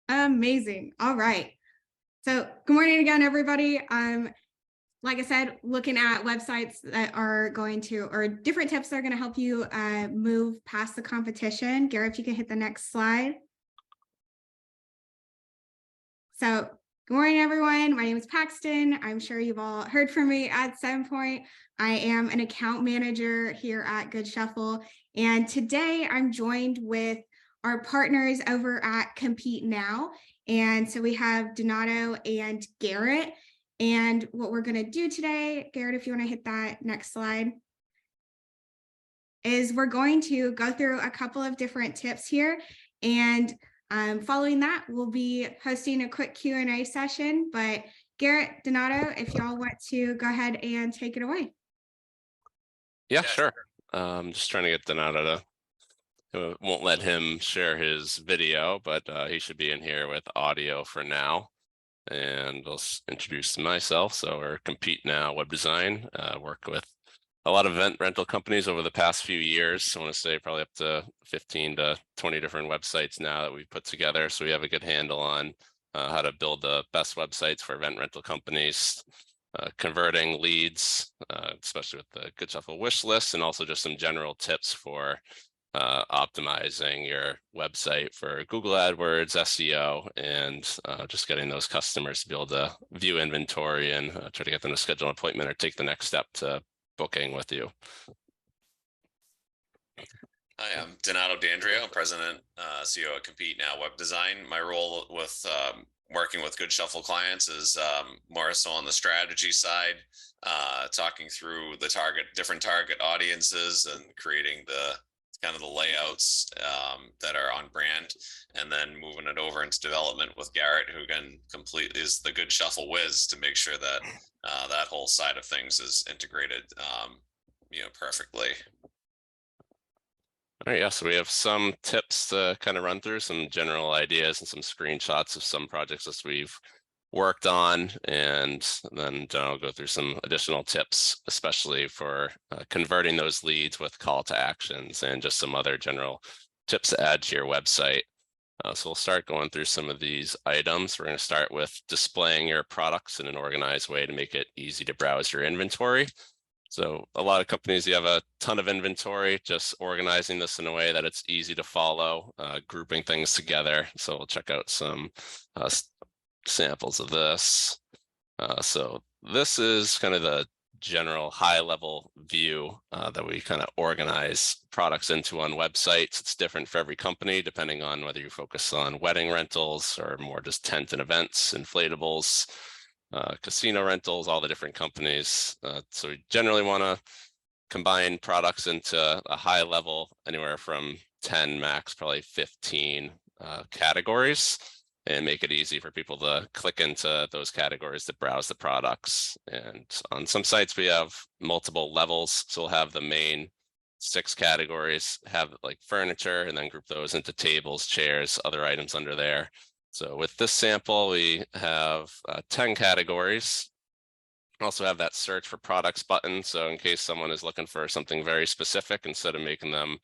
Amazing. All right. So good morning again, everybody. Like I said, looking at websites that are going to, or different tips that are going to help you move past the competition. Gary, if you can hit the next slide. So good morning, everyone. My name is Paxton. I'm sure you've all heard from me at some point. I am an account manager here at Goodshuffle. And today I'm joined with our partners over at Compete Now. And so we have Donato and Garrett. And what we're going to do today, Garrett, if you want to hit that next slide, is we're going to go through a couple of different tips here. And following that, we'll be hosting a quick Q&A session. But Garrett, Donato, if y'all want to go ahead and take it away. Yeah, sure. Just trying to get Donato to, won't let him share his video, but he should be in here with audio for now. And I'll introduce myself. So we're Compete Now Web Design, work with a lot of event rental companies over the past few years. I want to say probably up to 15 to 20 different websites now that we've put together. So we have a good handle on how to build the best websites for event rental companies, converting leads, especially with the Goodshuffle wish list, and also just some general tips for optimizing your website for Google AdWords, SEO, and just getting those customers to be able to view inventory and try to get them to schedule an appointment or take the next step to booking with you. Hi, I'm Donato D'Andrea. I'm President, CEO at Compete Now Web Design. My role with working with Goodshuffle clients is more so on the strategy side, talking through the different target audiences and creating the kind of the layouts that are on brand, and then moving it over into development with Garrett, who is the Goodshuffle whiz to make sure that that whole side of things is integrated, perfectly. All right, yeah, so we have some tips to kind of run through, some general ideas and some screenshots of some projects that we've worked on, and then I'll go through some additional tips, especially for converting those leads with call to actions and just some other general tips to add to your website. So we'll start going through some of these items. We're going to start with displaying your products in an organized way to make it easy to browse your inventory. So a lot of companies, you have a ton of inventory, just organizing this in a way that it's easy to follow, grouping things together. So we'll check out some samples of this. So this is kind of the general high level view that we kind of organize products into on websites. It's different for every company, depending on whether you focus on wedding rentals or more just tent and events, inflatables, casino rentals, all the different companies. So we generally want to combine products into a high level, anywhere from 10 max, probably 15 categories, and make it easy for people to click into those categories to browse the products. And on some sites, we have multiple levels. So we'll have the main 6 categories, have like furniture, and then group those into tables, chairs, other items under there. So with this sample, we have 10 categories. Also have that search for products button. So in case someone is looking for something very specific, instead of making them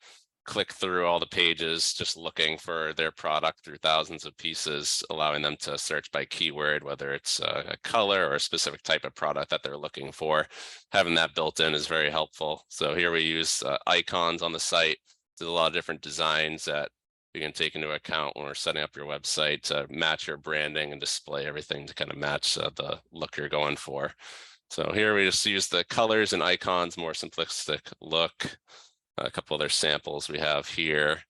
click through all the pages, just looking for their product through thousands of pieces, allowing them to search by keyword, whether it's a color or a specific type of product that they're looking for. Having that built in is very helpful. So here we use icons on the site. There's a lot of different designs that you can take into account when we're setting up your website to match your branding and display everything to kind of match the look you're going for. So here we just use the colors and icons, more simplistic look. A couple other samples we have here.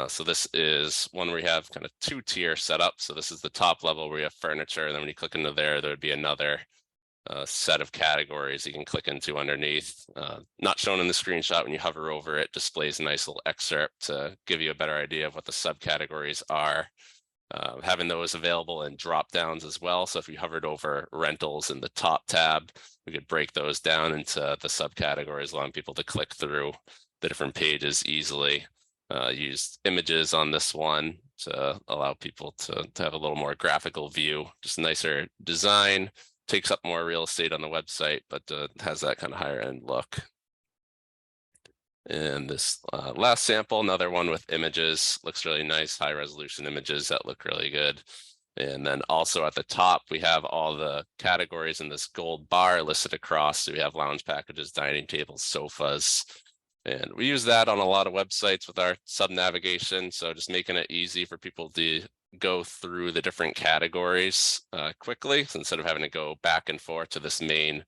So this is one where we have kind of 2-tier setup. So this is the top level where you have furniture, and then when you click into there would be another set of categories you can click into underneath. Not shown in the screenshot. When you hover over it, displays a nice little excerpt to give you a better idea of what the subcategories are. Having those available in drop downs as well. So if you hovered over rentals in the top tab, we could break those down into the subcategories, allowing people to click through the different pages easily. Use images on this one to allow people to have a little more graphical view, just a nicer design, takes up more real estate on the website, but has that kind of higher end look. And this last sample, another one with images, looks really nice, high resolution images that look really good. And then also at the top, we have all the categories in this gold bar listed across. So we have lounge packages, dining tables, sofas. And we use that on a lot of websites with our sub navigation. So just making it easy for people to go through the different categories quickly. So instead of having to go back and forth to this main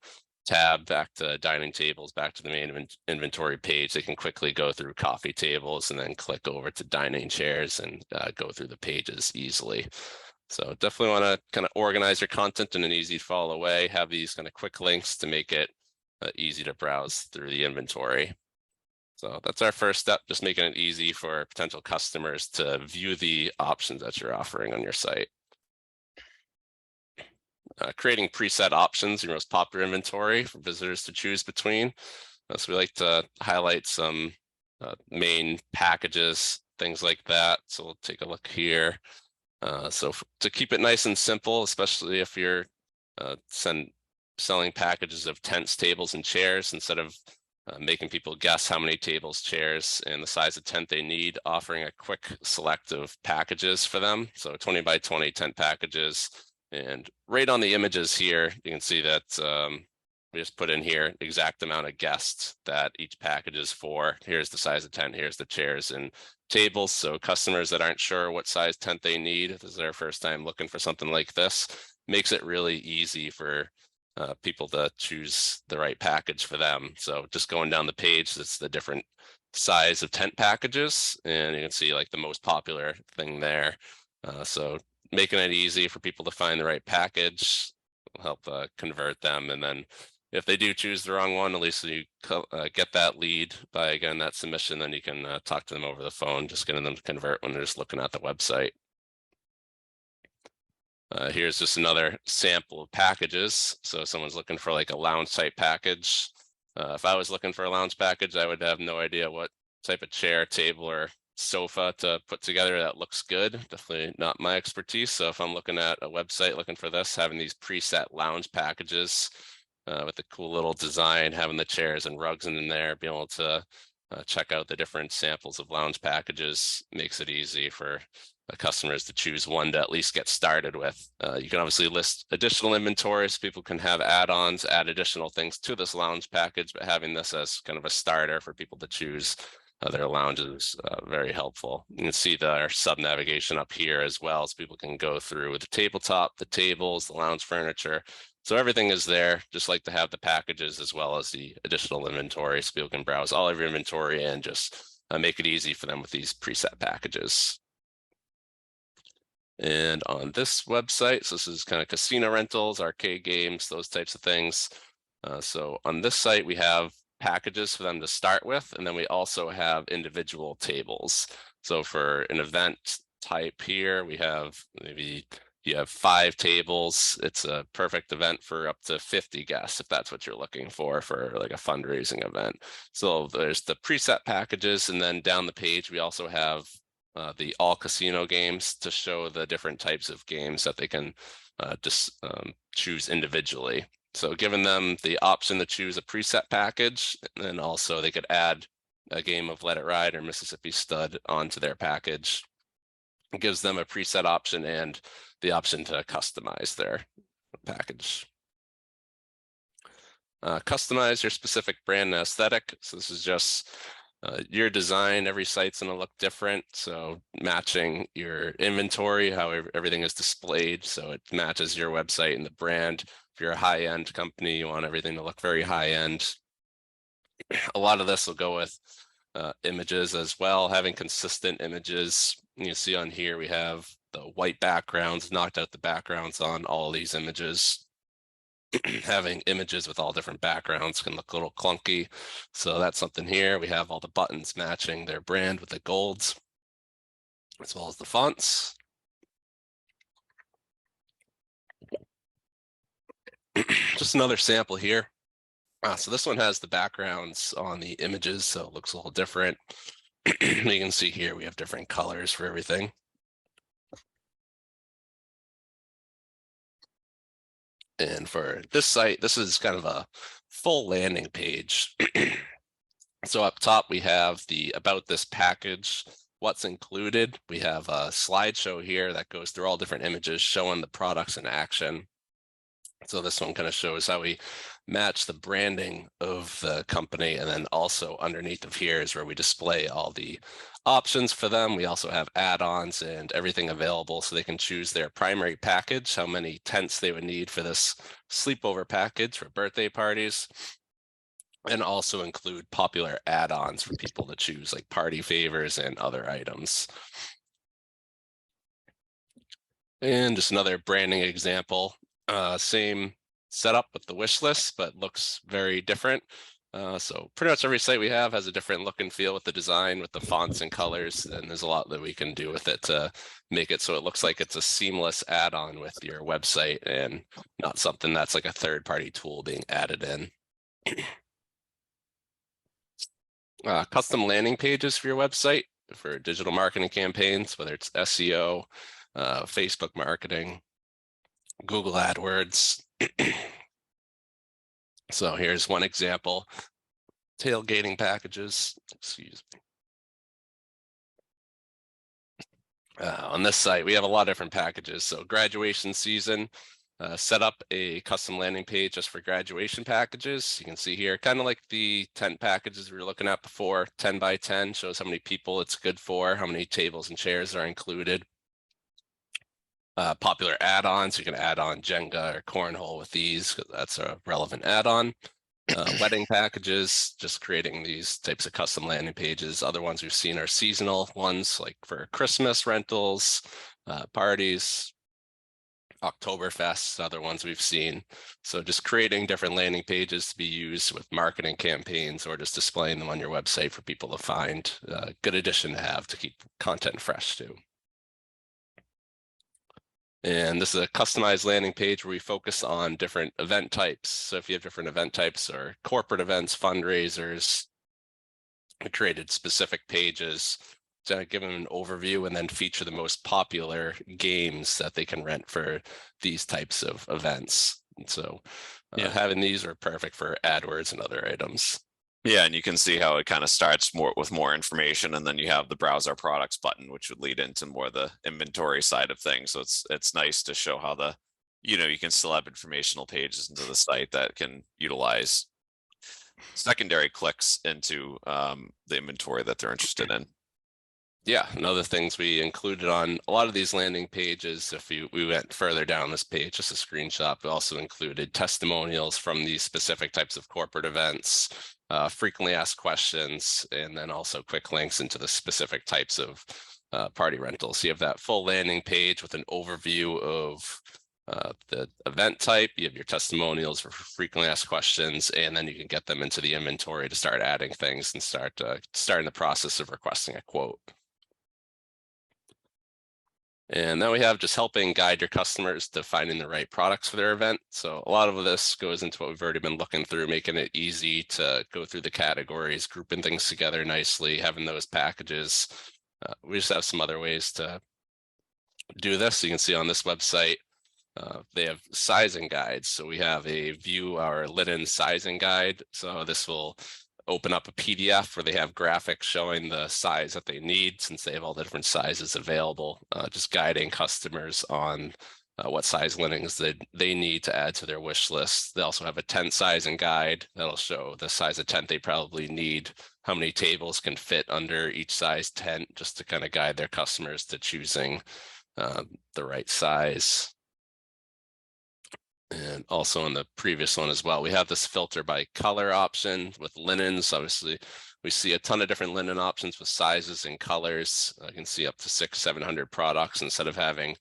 tab, back to dining tables, back to the main inventory page, they can quickly go through coffee tables and then click over to dining chairs and go through the pages easily. So definitely want to kind of organize your content in an easy to follow way, have these kind of quick links to make it easy to browse through the inventory. So that's our first step, just making it easy for potential customers to view the options that you're offering on your site. Creating preset options, your most popular inventory for visitors to choose between. So we like to highlight some main packages, things like that. So we'll take a look here. So to keep it nice and simple, especially if you're selling packages of tents, tables, and chairs, instead of making people guess how many tables, chairs, and the size of tent they need, offering a quick select of packages for them. So 20 by 20 tent packages. And right on the images here, you can see that we just put in here exact amount of guests that each package is for. Here's the size of tent, here's the chairs and tables. So customers that aren't sure what size tent they need, if this is their first time looking for something like this, makes it really easy for people to choose the right package for them. So just going down the page, it's the different size of tent packages, and you can see like the most popular thing there. So making it easy for people to find the right package will help convert them. And then if they do choose the wrong one, at least you get that lead by, again, that submission, then you can talk to them over the phone, just getting them to convert when they're just looking at the website. Here's just another sample of packages. So if someone's looking for like a lounge type package. If I was looking for a lounge package, I would have no idea what type of chair, table, or sofa to put together that looks good. Definitely not my expertise. So if I'm looking at a website looking for this, having these preset lounge packages with a cool little design, having the chairs and rugs in there, being able to check out the different samples of lounge packages makes it easy for customers to choose one to at least get started with. You can obviously list additional inventory so people can have add-ons, add additional things to this lounge package, but having this as kind of a starter for people to choose their lounge is very helpful. You can see our sub navigation up here as well, so people can go through the tabletop, the tables, the lounge furniture. So everything is there. Just like to have the packages as well as the additional inventory, so people can browse all of your inventory and just make it easy for them with these preset packages. And on this website, so this is kind of casino rentals, arcade games, those types of things. So on this site, we have packages for them to start with, and then we also have individual tables. So for an event type here, we have maybe you have 5 tables. It's a perfect event for up to 50 guests if that's what you're looking for like a fundraising event. So there's the preset packages, and then down the page, we also have the all casino games to show the different types of games that they can just choose individually. So giving them the option to choose a preset package, and then also they could add a game of Let It Ride or Mississippi Stud onto their package. It gives them a preset option and the option to customize their package. Customize your specific brand and aesthetic. So this is just your design. Every site's going to look different, so matching your inventory, how everything is displayed, so it matches your website and the brand. If you're a high-end company, you want everything to look very high-end. A lot of this will go with images as well, having consistent images. You see on here we have the white backgrounds, knocked out the backgrounds on all these images. Having images with all different backgrounds can look a little clunky. So that's something here. We have all the buttons matching their brand with the golds, as well as the fonts. Just another sample here. So this one has the backgrounds on the images, so it looks a little different. You can see here we have different colors for everything. And for this site, this is kind of a full landing page. So up top, we have the about this package, what's included. We have a slideshow here that goes through all different images showing the products in action. So this one kind of shows how we match the branding of the company. And then also underneath of here is where we display all the options for them. We also have add-ons and everything available so they can choose their primary package, how many tents they would need for this sleepover package for birthday parties, and also include popular add-ons for people to choose, like party favors and other items. And just another branding example, same setup with the wish list, but looks very different. So pretty much every site we have has a different look and feel with the design, with the fonts and colors, and there's a lot that we can do with it to make it so it looks like it's a seamless add-on with your website and not something that's like a third-party tool being added in. Custom landing pages for your website for digital marketing campaigns, whether it's SEO, Facebook marketing, Google AdWords. So here's one example, tailgating packages, excuse me. On this site, we have a lot of different packages. So graduation season, set up a custom landing page just for graduation packages. You can see here, kind of like the tent packages we were looking at before, 10 by 10 shows how many people it's good for, how many tables and chairs are included. Popular add-ons, you can add on Jenga or Cornhole with these, because that's a relevant add-on. Wedding packages, just creating these types of custom landing pages. Other ones we've seen are seasonal ones, like for Christmas rentals, parties, Oktoberfest, other ones we've seen. So just creating different landing pages to be used with marketing campaigns or just displaying them on your website for people to find. Good addition to have to keep content fresh too. And this is a customized landing page where we focus on different event types. So if you have different event types or corporate events, fundraisers, we created specific pages to give them an overview and then feature the most popular games that they can rent for these types of events. And so having these are perfect for AdWords and other items. Yeah, and you can see how it kind of starts with more information, and then you have the browse our products button, which would lead into more the inventory side of things. So it's nice to show how the, you can still have informational pages into the site that can utilize secondary clicks into the inventory that they're interested in. Yeah, and other things we included on a lot of these landing pages, if we went further down this page, just a screenshot, we also included testimonials from these specific types of corporate events, frequently asked questions, and then also quick links into the specific types of party rentals. So you have that full landing page with an overview of the event type, you have your testimonials for frequently asked questions, and then you can get them into the inventory to start adding things and starting the process of requesting a quote. And then we have just helping guide your customers to finding the right products for their event. So a lot of this goes into what we've already been looking through, making it easy to go through the categories, grouping things together nicely, having those packages. We just have some other ways to do this. So you can see on this website, they have sizing guides. So we have a view our linen sizing guide. So this will open up a PDF where they have graphics showing the size that they need, since they have all the different sizes available, just guiding customers on what size linens they need to add to their wish list. They also have a tent sizing guide that'll show the size of tent they probably need, how many tables can fit under each size tent, just to kind of guide their customers to choosing the right size. And also in the previous one as well, we have this filter by color option with linens. Obviously, we see a ton of different linen options with sizes and colors. I can see up to 600-700 products instead of having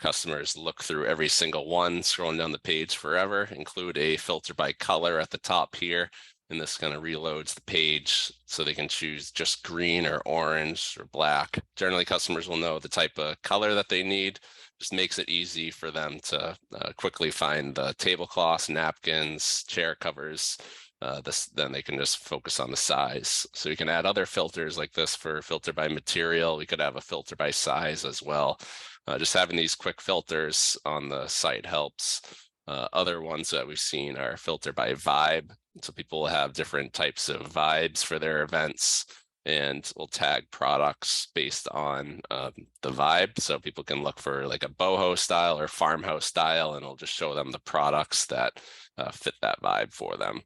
customers look through every single one, scrolling down the page forever. Include a filter by color at the top here. And this kind of reloads the page so they can choose just green or orange or black. Generally, customers will know the type of color that they need. Just makes it easy for them to quickly find the tablecloths, napkins, chair covers. Then they can just focus on the size. So you can add other filters like this for filter by material. We could have a filter by size as well. Just having these quick filters on the site helps. Other ones that we've seen are filter by vibe. So people will have different types of vibes for their events, and we'll tag products based on the vibe. So people can look for like a boho style or farmhouse style, and it'll just show them the products that fit that vibe for them.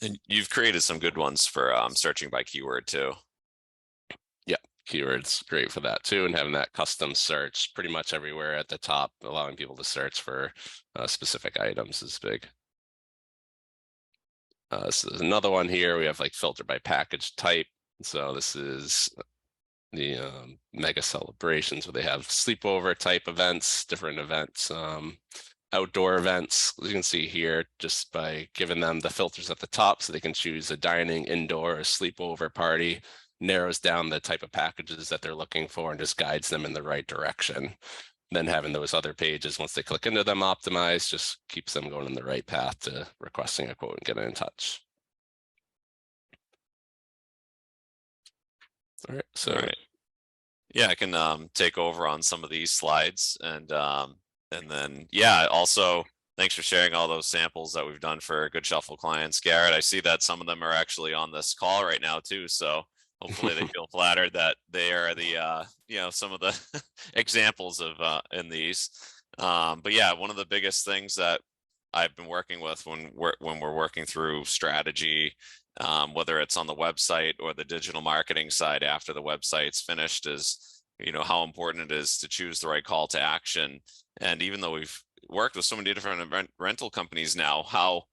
And you've created some good ones for searching by keyword too. Yeah, keywords great for that too, and having that custom search pretty much everywhere at the top, allowing people to search for specific items is big. So there's another one here. We have like filter by package type. So this is the mega celebrations where they have sleepover type events, different events, outdoor events. As you can see here, just by giving them the filters at the top so they can choose a dining, indoor, or sleepover party, narrows down the type of packages that they're looking for and just guides them in the right direction. Then having those other pages, once they click into them optimized, just keeps them going in the right path to requesting a quote and getting in touch. All right, so All right. Yeah, I can take over on some of these slides, and then yeah, also thanks for sharing all those samples that we've done for Goodshuffle clients, Garrett. I see that some of them are actually on this call right now too, so hopefully they feel flattered that they are the some of the examples of in these. But yeah, one of the biggest things that I've been working with when we're working through strategy, whether it's on the website or the digital marketing side after the website's finished, is how important it is to choose the right call to action. And even though we've worked with so many different rental companies now, how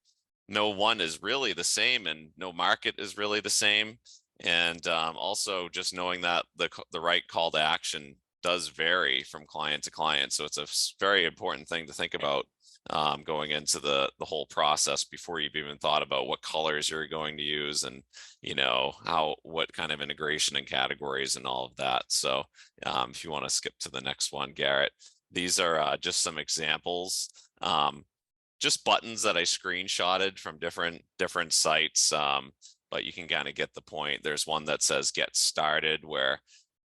no one is really the same and no market is really the same. And also just knowing that the right call to action does vary from client to client. So it's a very important thing to think about going into the whole process before you've even thought about what colors you're going to use, and what kind of integration and categories and all of that. So if you want to skip to the next one, Garrett, these are just some examples, just buttons that I screenshotted from different sites, but you can kind of get the point. There's one that says get started, where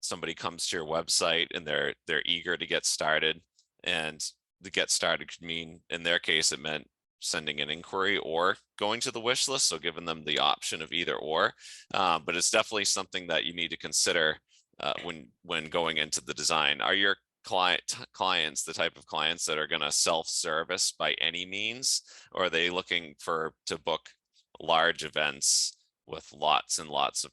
somebody comes to your website and they're eager to get started, and the get started could mean, in their case, it meant sending an inquiry or going to the wish list, so giving them the option of either or. But it's definitely something that you need to consider when going into the design. Are your clients the type of clients that are going to self-service by any means, or are they looking to book large events with lots and lots of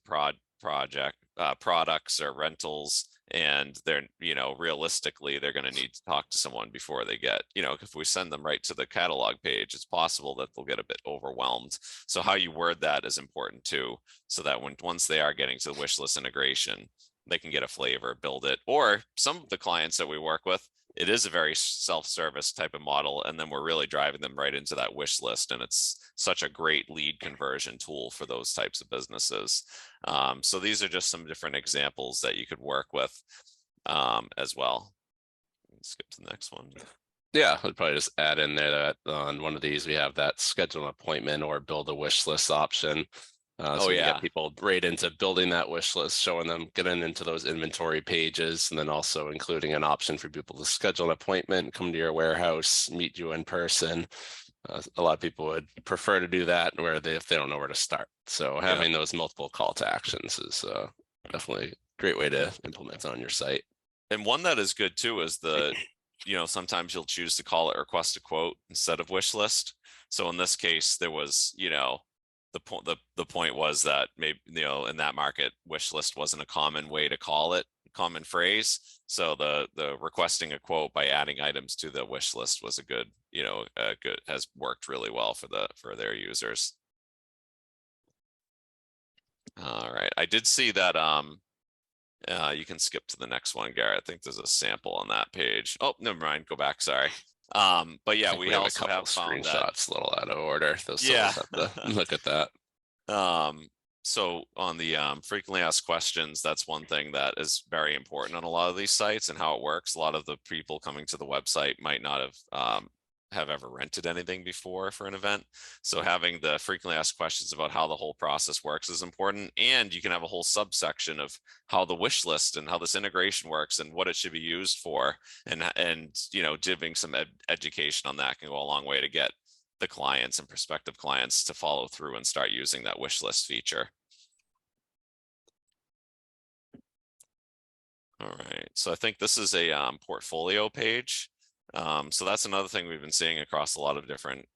products or rentals, and they're realistically they're going to need to talk to someone before they get, if we send them right to the catalog page, it's possible that they'll get a bit overwhelmed. So how you word that is important too, so that once they are getting to the wish list integration, they can get a flavor, build it. Or some of the clients that we work with, it is a very self-service type of model, and then we're really driving them right into that wish list, and it's such a great lead conversion tool for those types of businesses. So these are just some different examples that you could work with as well. Skip to the next one. yeah, I'd probably just add in there that on one of these we have that schedule an appointment or build a wish list option. So we get people right into building that wish list, showing them getting into those inventory pages, and then also including an option for people to schedule an appointment, come to your warehouse, meet you in person. A lot of people would prefer to do that if they don't know where to start. So having those multiple call to actions is definitely a great way to implement on your site. And one that is good too is sometimes you'll choose to call it request a quote instead of wish list. So in this case, there was, the point was that maybe, in that market, wish list wasn't a common way to call it, common phrase. So the requesting a quote by adding items to the wish list was has worked really well for their users. All right, I did see that you can skip to the next one, Garrett. I think there's a sample on that page. Oh, never mind. Go back. Sorry. But yeah, we have also a couple found screenshots a little out of order. Those have to look at that. So on the frequently asked questions, that's one thing that is very important on a lot of these sites and how it works. A lot of the people coming to the website might not have ever rented anything before for an event. So having the frequently asked questions about how the whole process works is important. And you can have a whole subsection of how the wish list and how this integration works and what it should be used for. And giving some education on that can go a long way to get the clients and prospective clients to follow through and start using that wish list feature. All right, so I think this is a portfolio page. So that's another thing we've been seeing across a lot of different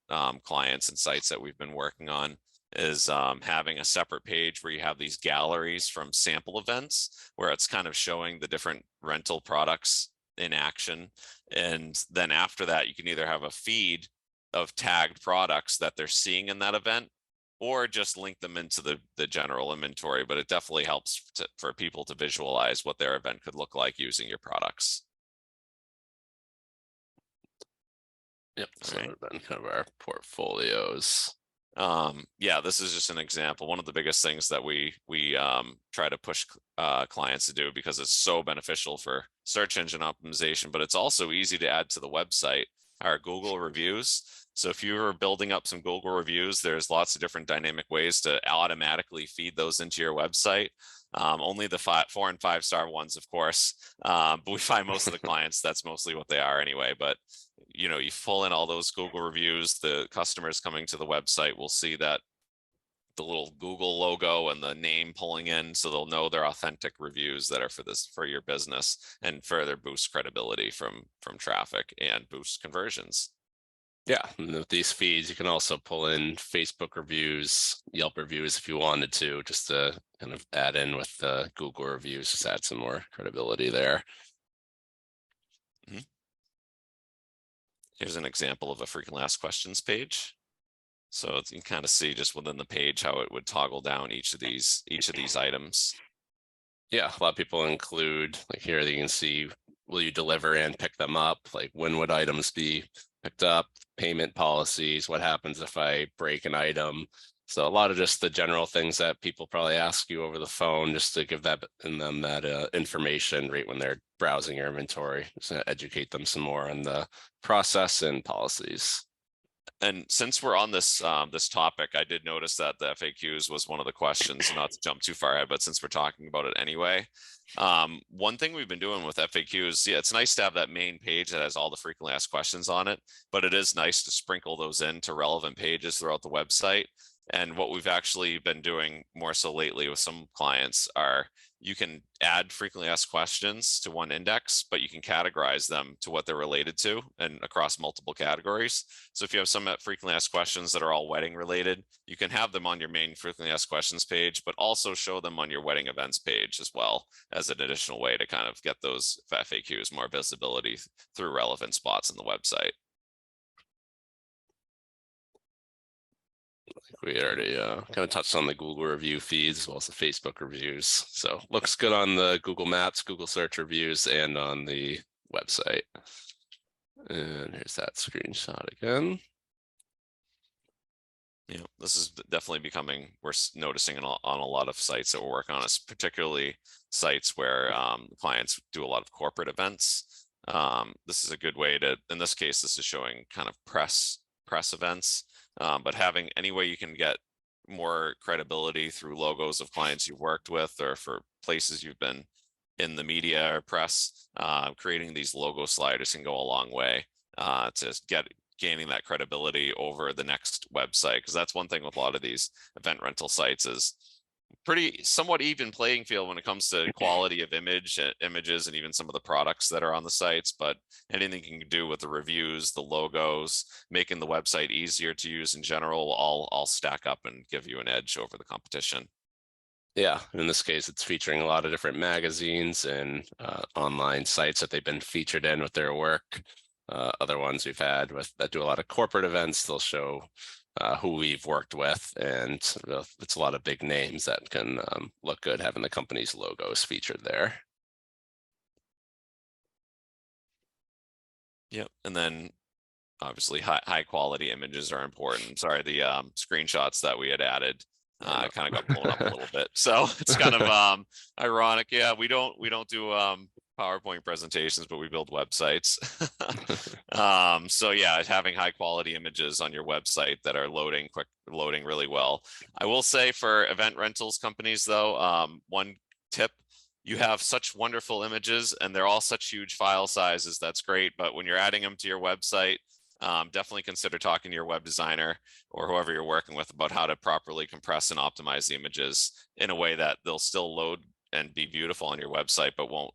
clients and sites that we've been working on, is having a separate page where you have these galleries from sample events, where it's kind of showing the different rental products in action. And then after that, you can either have a feed of tagged products that they're seeing in that event, or just link them into the general inventory. But it definitely helps for people to visualize what their event could look like using your products. Yep, so that would have been kind of our portfolios. Yeah, this is just an example. One of the biggest things that we try to push clients to do, because it's so beneficial for search engine optimization, but it's also easy to add to the website, are Google reviews. So if you're building up some Google reviews, there's lots of different dynamic ways to automatically feed those into your website. Only the 4 and 5 star ones, of course, but we find most of the clients, that's mostly what they are anyway. But you know, you pull in all those Google reviews, the customers coming to the website will see that the little Google logo and the name pulling in, so they'll know they're authentic reviews that are for your business, and further boost credibility from traffic and boost conversions. Yeah, and with these feeds, you can also pull in Facebook reviews, Yelp reviews if you wanted to, just to kind of add in with the Google reviews, just add some more credibility there. Here's an example of a frequently asked questions page. So you can kind of see just within the page how it would toggle down each of these items. Yeah, a lot of people include, like here you can see, will you deliver and pick them up? Like when would items be picked up? Payment policies, what happens if I break an item? So a lot of just the general things that people probably ask you over the phone, just to give them that information right when they're browsing your inventory, just to educate them some more on the process and policies. And since we're on this this topic, I did notice that the FAQs was one of the questions, not to jump too far ahead, but since we're talking about it anyway, one thing we've been doing with FAQs, yeah, it's nice to have that main page that has all the frequently asked questions on it, but it is nice to sprinkle those into relevant pages throughout the website. And what we've actually been doing more so lately with some clients are, you can add frequently asked questions to one index, but you can categorize them to what they're related to and across multiple categories. So if you have some frequently asked questions that are all wedding related, you can have them on your main frequently asked questions page, but also show them on your wedding events page as well, as an additional way to kind of get those FAQs more visibility through relevant spots in the website. We already kind of touched on the Google review feeds as well as the Facebook reviews. So looks good on the Google Maps, Google search reviews, and on the website. And here's that screenshot again. Yeah, this is definitely becoming, we're noticing on a lot of sites that we're working on, particularly sites where clients do a lot of corporate events. This is a good way to, in this case, this is showing kind of press events, but having any way you can get more credibility through logos of clients you've worked with, or for places you've been in the media or press, creating these logo sliders can go a long way to gaining that credibility over the next website. Because that's one thing with a lot of these event rental sites, is pretty somewhat even playing field when it comes to quality of images and even some of the products that are on the sites. But anything you can do with the reviews, the logos, making the website easier to use in general, all stack up and give you an edge over the competition. Yeah, in this case, it's featuring a lot of different magazines and online sites that they've been featured in with their work. Other ones we've had that do a lot of corporate events, they'll show who we've worked with, and it's a lot of big names that can look good having the company's logos featured there. Yep, and then obviously high quality images are important. Sorry, the screenshots that we had added kind of got blown up a little bit, so it's kind of ironic. Yeah, we don't do PowerPoint presentations, but we build websites. So yeah, having high quality images on your website that are loading really well. I will say for event rentals companies though, one tip: you have such wonderful images and they're all such huge file sizes. That's great. But when you're adding them to your website, definitely consider talking to your web designer or whoever you're working with about how to properly compress and optimize the images in a way that they'll still load and be beautiful on your website, but won't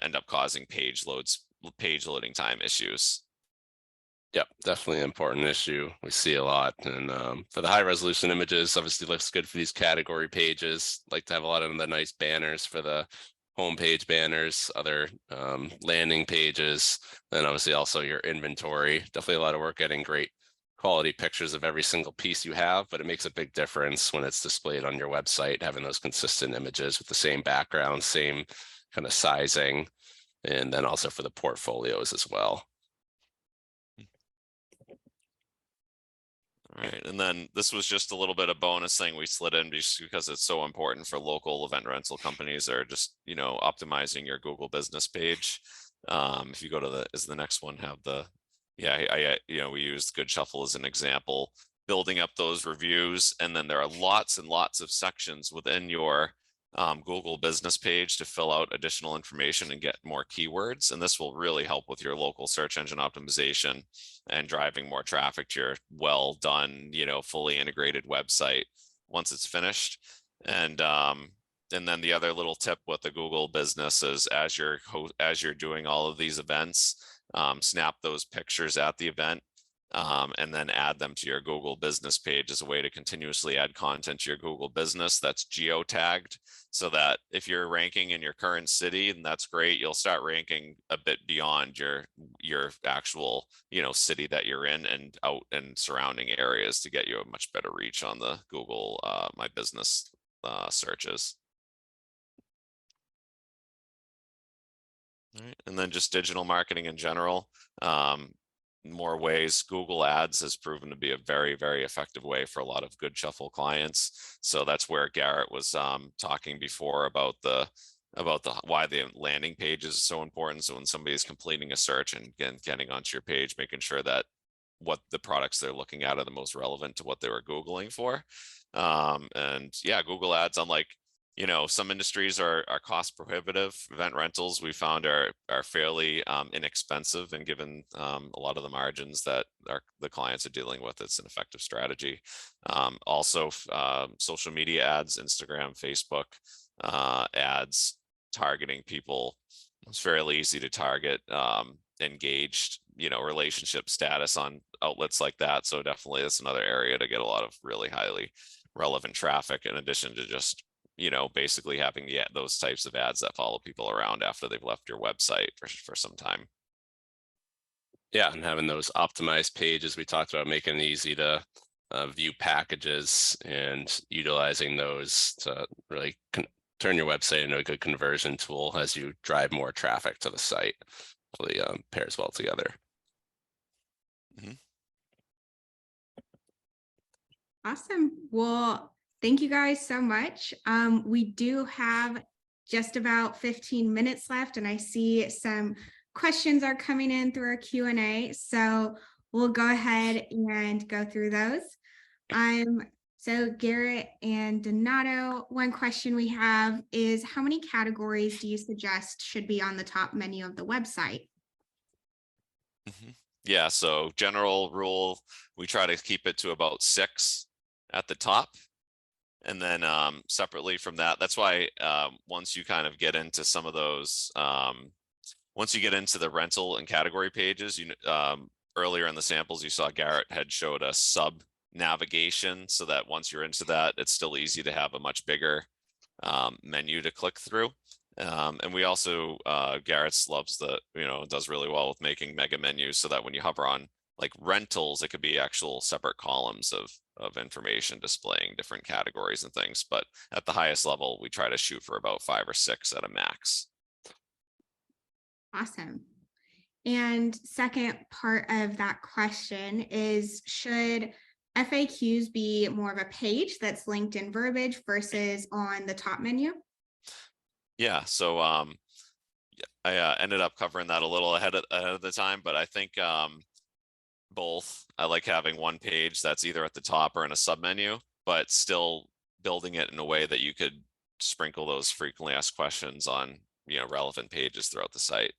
end up causing page loading time issues. Yep, definitely an important issue. We see a lot. And for the high resolution images, obviously looks good for these category pages. Like to have a lot of the nice banners for the homepage banners, other landing pages, then obviously also your inventory. Definitely a lot of work getting great quality pictures of every single piece you have, but it makes a big difference when it's displayed on your website, having those consistent images with the same background, same kind of sizing, and then also for the portfolios as well. All right, and then this was just a little bit of bonus thing we slid in just because it's so important for local event rental companies that are just, you know, optimizing your Google business page. If you go to the next one have the, yeah, I you know, we used Goodshuffle as an example, building up those reviews, and then there are lots and lots of sections within your Google business page to fill out additional information and get more keywords. And this will really help with your local search engine optimization and driving more traffic to your well done, you know, fully integrated website once it's finished. And then the other little tip with the Google business is as you're doing all of these events, snap those pictures at the event and then add them to your Google business page as a way to continuously add content to your Google business that's geotagged, so that if you're ranking in your current city, and that's great, you'll start ranking a bit beyond your actual, you know, city that you're in and out and surrounding areas to get you a much better reach on the Google My Business searches. All right. And then just digital marketing in general. More ways. Google Ads has proven to be a very, very effective way for a lot of Goodshuffle clients. So that's where Garrett was talking before about the why the landing page is so important. So when somebody is completing a search and getting onto your page, making sure that what the products they're looking at are the most relevant to what they were Googling for. And yeah, Google Ads, unlike, you know, some industries are cost prohibitive. Event rentals we found are fairly inexpensive, and given a lot of the margins that the clients are dealing with, it's an effective strategy. Also, social media ads, Instagram, Facebook ads, targeting people. It's fairly easy to target engaged, you know, relationship status on outlets like that. So definitely that's another area to get a lot of really highly relevant traffic, in addition to just, you know, basically having those types of ads that follow people around after they've left your website for some time. Yeah, and having those optimized pages we talked about, making it easy to view packages and utilizing those to really turn your website into a good conversion tool as you drive more traffic to the site. Really pairs well together. Mm-hmm. Awesome. Well, thank you guys so much. We do have just about 15 minutes left, and I see some questions are coming in through our Q&A. So we'll go ahead and go through those. So Garrett and Donato, one question we have is, how many categories do you suggest should be on the top menu of the website? Mm-hmm. Yeah, so general rule, we try to keep it to about 6 at the top. And then separately from that, that's why once you kind of get into some of those, once you get into the rental and category pages, earlier in the samples, you saw Garrett had showed a sub navigation, so that once you're into that, it's still easy to have a much bigger menu to click through. And we also, Garrett's loves the, you know, does really well with making mega menus, so that when you hover on like rentals, it could be actual separate columns of information displaying different categories and things. But at the highest level, we try to shoot for about 5 or 6 at a max. Awesome. And second part of that question is, should FAQs be more of a page that's linked in verbiage versus on the top menu? Yeah, so I ended up covering that a little ahead of the time, but I think both. I like having one page that's either at the top or in a submenu, but still building it in a way that you could sprinkle those frequently asked questions on, you know, relevant pages throughout the site.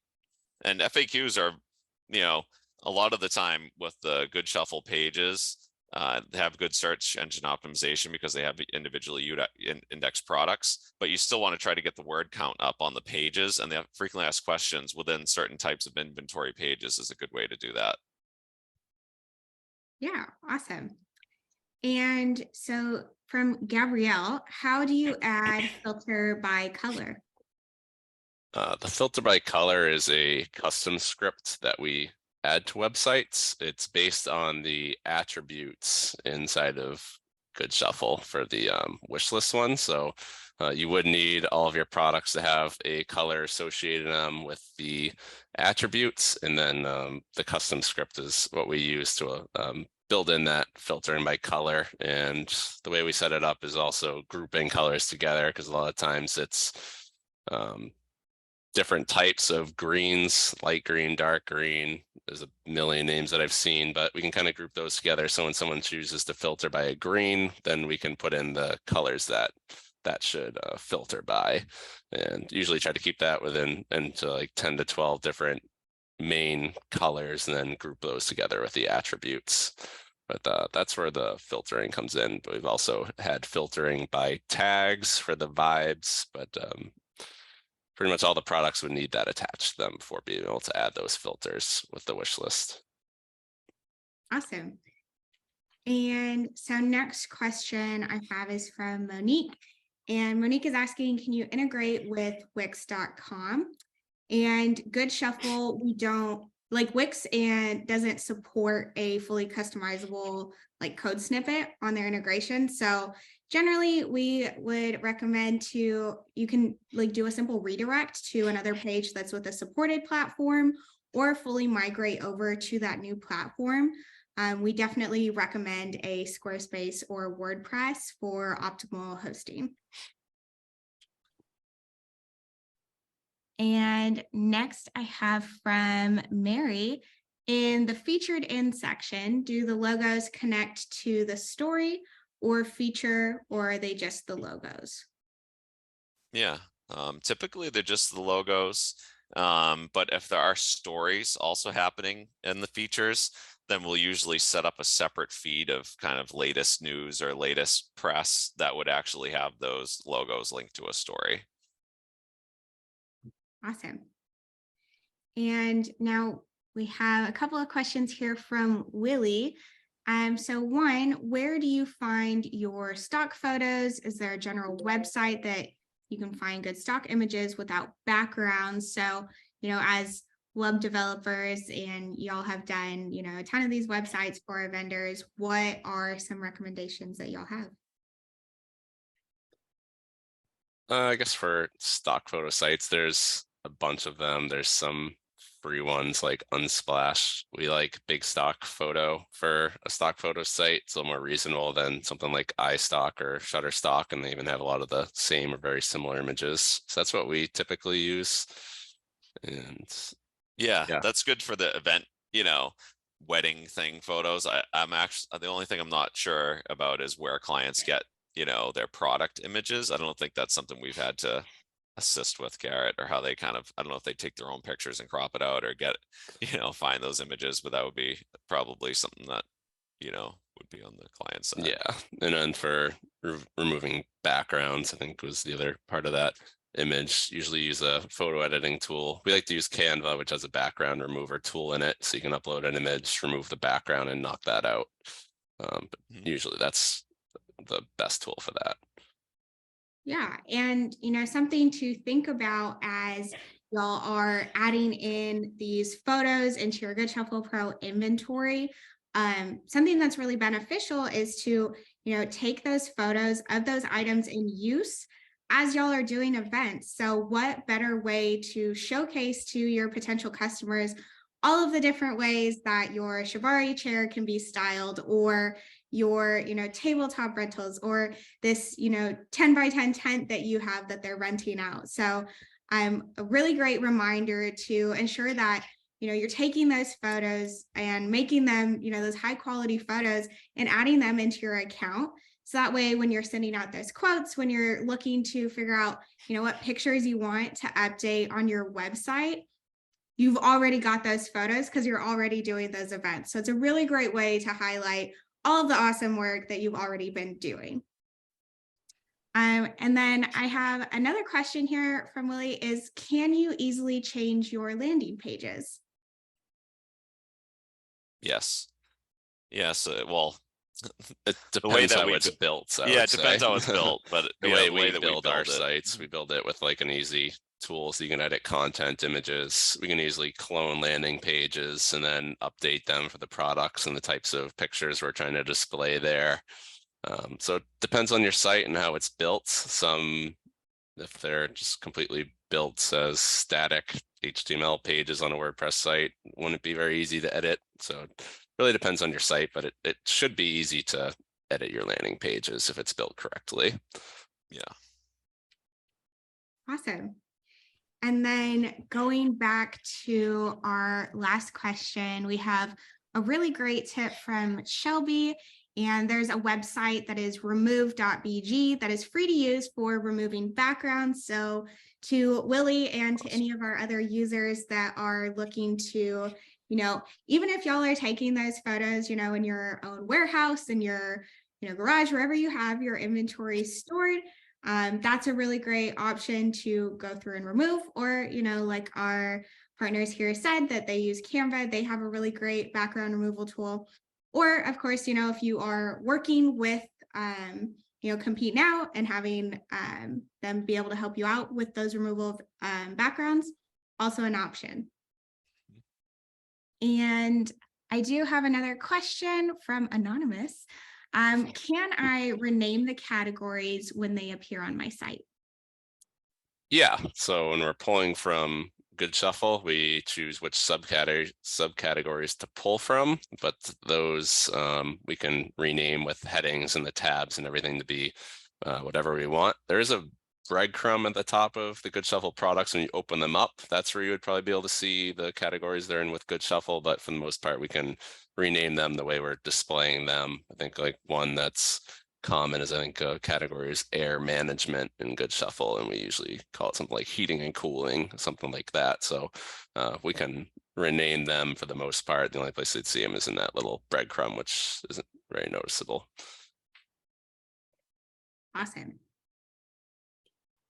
And FAQs are, you know, a lot of the time with the Goodshuffle pages, they have good search engine optimization because they have individually indexed products, but you still want to try to get the word count up on the pages, and the frequently asked questions within certain types of inventory pages is a good way to do that. Yeah, awesome. And so from Gabrielle, how do you add filter by color? The filter by color is a custom script that we add to websites. It's based on the attributes inside of Goodshuffle for the wish list one. So you would need all of your products to have a color associated with the attributes, and then the custom script is what we use to build in that filtering by color. And the way we set it up is also grouping colors together, because a lot of times it's different types of greens, light green, dark green. There's a million names that I've seen, but we can kind of group those together. So when someone chooses to filter by a green, then we can put in the colors that should filter by, and usually try to keep that into like 10 to 12 different main colors, and then group those together with the attributes. But that's where the filtering comes in. But we've also had filtering by tags for the vibes, but pretty much all the products would need that attached to them before being able to add those filters with the wish list. Awesome. And so next question I have is from Monique. And Monique is asking, can you integrate with Wix.com? And Goodshuffle, we don't, like Wix and doesn't support a fully customizable like code snippet on their integration. So generally we would recommend you can like do a simple redirect to another page that's with a supported platform, or fully migrate over to that new platform. We definitely recommend a Squarespace or WordPress for optimal hosting. And next I have from Mary, in the featured in section, do the logos connect to the story or feature, or are they just the logos? Yeah, typically they're just the logos, but if there are stories also happening in the features, then we'll usually set up a separate feed of kind of latest news or latest press that would actually have those logos linked to a story. Awesome. And now we have a couple of questions here from Willie. So one, where do you find your stock photos? Is there a general website that you can find good stock images without backgrounds? So, as web developers, and y'all have done, a ton of these websites for our vendors, what are some recommendations that y'all have? I guess for stock photo sites, there's a bunch of them. There's some free ones like Unsplash. We like Big Stock Photo for a stock photo site. It's a little more reasonable than something like iStock or Shutterstock, and they even have a lot of the same or very similar images. So that's what we typically use. And yeah, that's good for the event, wedding thing photos. I'm actually, the only thing I'm not sure about is where clients get, their product images. I don't think that's something we've had to assist with, Garrett, or how they kind of, I don't know if they take their own pictures and crop it out or get, find those images, but that would be probably something that, would be on the client side. yeah, and then for removing backgrounds, I think was the other part of that image. Usually use a photo editing tool. We like to use Canva, which has a background remover tool in it, so you can upload an image, remove the background, and knock that out. But usually that's the best tool for that. Yeah, and something to think about as y'all are adding in these photos into your Goodshuffle Pro inventory. Something that's really beneficial is to take those photos of those items in use as y'all are doing events. So what better way to showcase to your potential customers all of the different ways that your Shibari chair can be styled, or your tabletop rentals, or this 10 by 10 tent that you have that they're renting out. So a really great reminder to ensure that you're taking those photos and making them those high quality photos and adding them into your account. So that way, when you're sending out those quotes, when you're looking to figure out what pictures you want to update on your website, you've already got those photos because you're already doing those events. So it's a really great way to highlight all of the awesome work that you've already been doing. And then I have another question here from Willie is, can you easily change your landing pages? Yes. Yes. Well, it The way depends that how we it's built. I Yeah, would it depends say. how it's built, but The yeah, way the way we that we build our build it. sites, we build it with like an easy tool so you can edit content, images. We can easily clone landing pages and then update them for the products and the types of pictures we're trying to display there. So it depends on your site and how it's built. Some, if they're just completely built as static HTML pages on a WordPress site, wouldn't be very easy to edit. So it really depends on your site, but it should be easy to edit your landing pages if it's built correctly. Yeah. Awesome. And then going back to our last question, we have a really great tip from Shelby. And there's a website that is remove.bg that is free to use for removing backgrounds. So to Willie and to any of our other users that are looking to, even if y'all are taking those photos, in your own warehouse, in your, garage, wherever you have your inventory stored, that's a really great option to go through and remove, or, like our partners here said that they use Canva, they have a really great background removal tool. Or of course, if you are working with, Compete Now and having them be able to help you out with those removal of backgrounds, also an option. And I do have another question from Anonymous. Can I rename the categories when they appear on my site? Yeah, so when we're pulling from Goodshuffle, we choose which subcategories to pull from, but those we can rename with headings and the tabs and everything to be whatever we want. There is a breadcrumb at the top of the Goodshuffle products. When you open them up, that's where you would probably be able to see the categories they're in with Goodshuffle, but for the most part, we can rename them the way we're displaying them. I think like one that's common is, I think, category is air management in Goodshuffle, and we usually call it something like heating and cooling, something like that. So we can rename them for the most part. The only place they'd see them is in that little breadcrumb, which isn't very noticeable. Awesome.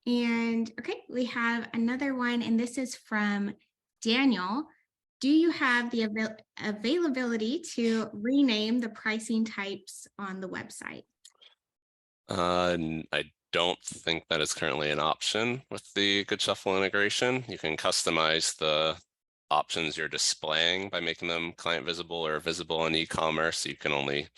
And okay, we have another one, and this is from Daniel. Do you have the availability to rename the pricing types on the website? I don't think that is currently an option with the Goodshuffle integration. You can customize the options you're displaying by making them client visible or visible in e-commerce. You can only, I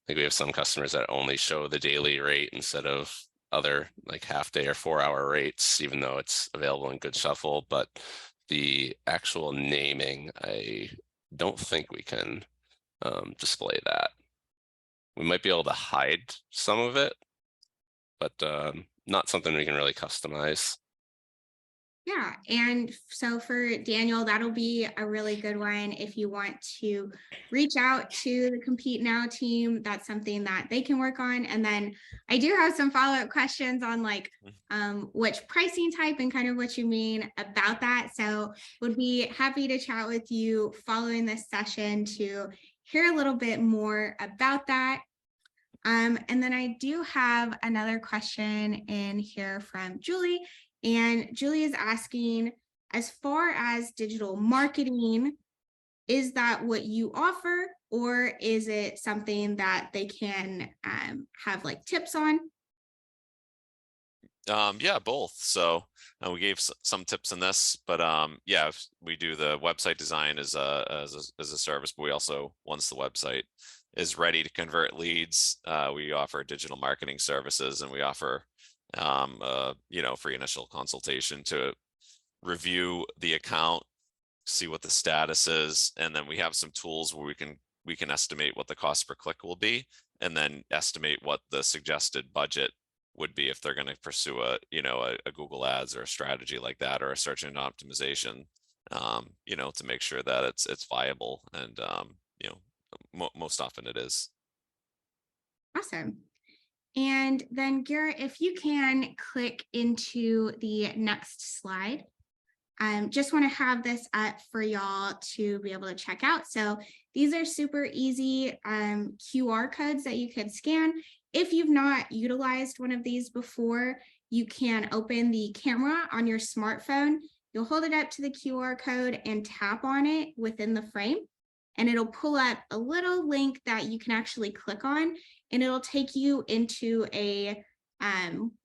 think we have some customers that only show the daily rate instead of other like half day or 4-hour rates, even though it's available in Goodshuffle. But the actual naming, I don't think we can display that. We might be able to hide some of it, but not something we can really customize. Yeah, and so for Daniel, that'll be a really good one. If you want to reach out to the Compete Now team, that's something that they can work on. And then I do have some follow-up questions on like which pricing type and kind of what you mean about that. So would be happy to chat with you following this session to hear a little bit more about that. And then I do have another question in here from Julie. And Julie is asking, as far as digital marketing, is that what you offer, or is it something that they can have like tips on? Yeah, both. So we gave some tips in this, but yeah, we do the website design as a service, but we also, once the website is ready to convert leads, we offer digital marketing services, and we offer free initial consultation to review the account, see what the status is, and then we have some tools where we can estimate what the cost per click will be, and then estimate what the suggested budget would be if they're going to pursue a Google Ads or a strategy like that, or a search engine optimization, to make sure that it's viable, and most often it is. Awesome. And then Garrett, if you can click into the next slide. Just want to have this up for y'all to be able to check out. So these are super easy QR codes that you could scan. If you've not utilized one of these before, you can open the camera on your smartphone. You'll hold it up to the QR code and tap on it within the frame, and it'll pull up a little link that you can actually click on, and it'll take you into a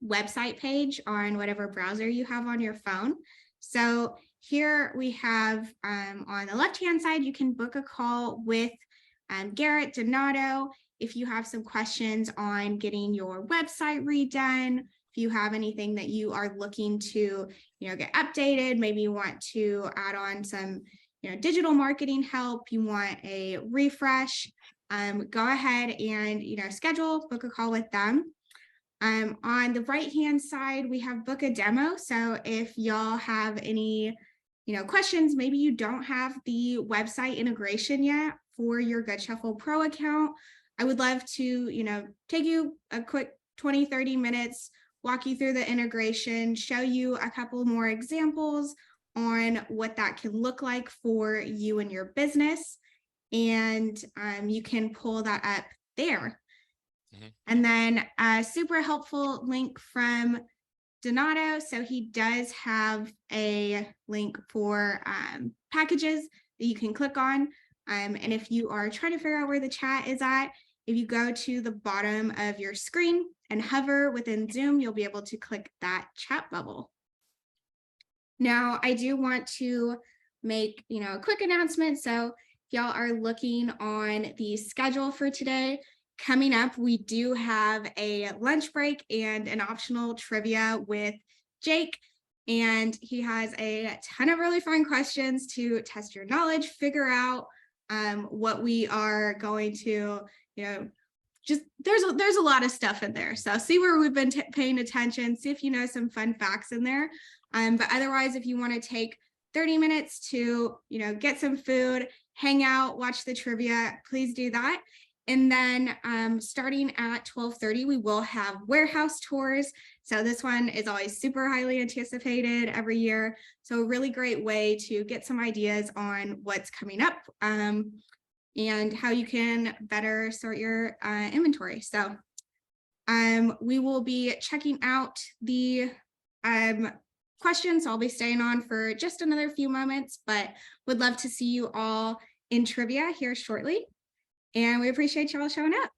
website page on whatever browser you have on your phone. So here we have on the left-hand side, you can book a call with Garrett Donato if you have some questions on getting your website redone, if you have anything that you are looking to, get updated, maybe you want to add on some, digital marketing help, you want a refresh, go ahead and, book a call with them. On the right-hand side, we have book a demo. So if y'all have any, questions, maybe you don't have the website integration yet for your Goodshuffle Pro account, I would love to, take you a quick 20-30 minutes, walk you through the integration, show you a couple more examples on what that can look like for you and your business. And you can pull that up there. And then a super helpful link from Donato. So he does have a link for packages that you can click on. And if you are trying to figure out where the chat is at, if you go to the bottom of your screen and hover within Zoom, you'll be able to click that chat bubble. Now, I do want to make, a quick announcement. So if y'all are looking on the schedule for today, coming up, we do have a lunch break and an optional trivia with Jake, and he has a ton of really fun questions to test your knowledge, figure out what we are going to, just there's a lot of stuff in there. So see where we've been paying attention, see if you know some fun facts in there. But otherwise, if you want to take 30 minutes to, get some food, hang out, watch the trivia, please do that. And then starting at 12:30, we will have warehouse tours. So this one is always super highly anticipated every year. So a really great way to get some ideas on what's coming up and how you can better sort your inventory. So we will be checking out the questions. I'll be staying on for just another few moments, but would love to see you all in trivia here shortly. And we appreciate y'all showing up.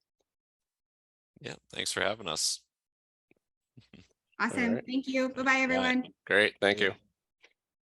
Yeah, thanks for having us. Awesome. Right. Thank you. Bye-bye, everyone. Great. Thank you.